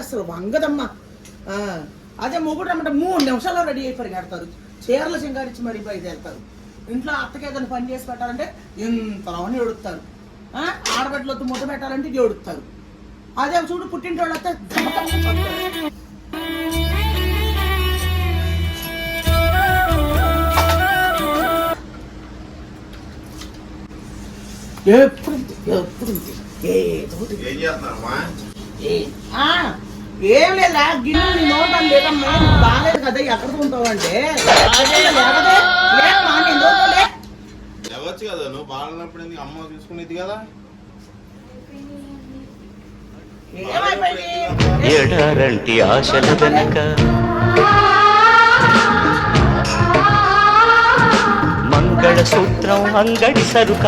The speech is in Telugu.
అసలు వంగదమ్మా. అదే మొగుడు రమ్మంటే 3 నిమిషాల్లో రెడీ అయి పరిగెడతారు. చీరలు సింగారించి మరి బయట వెళ్తారు. ఇంట్లో అత్తకి ఏదైనా పని చేసి పెట్టాలంటే ఇంతలోని ఏడుస్తారు. ఆడబిడ్డలతో ముద్ద పెట్టాలంటే ఏడుస్తారు. అదే చూడు పుట్టింటోళ్ళు వస్తే ఎప్పుడు ఏం లేదా గిన్నె నోటాలు లేదమ్మా. బాగాలేదు కదా ఎక్కడ ఉంటావు అంటే లేవచ్చు కదా. నువ్వు బాగాలేనప్పుడు ఎందుకు అమ్మ చూసుకునేది కదా. ఎడారంటి ఆశల వెనక మంగళసూత్రం అంగడి సరుక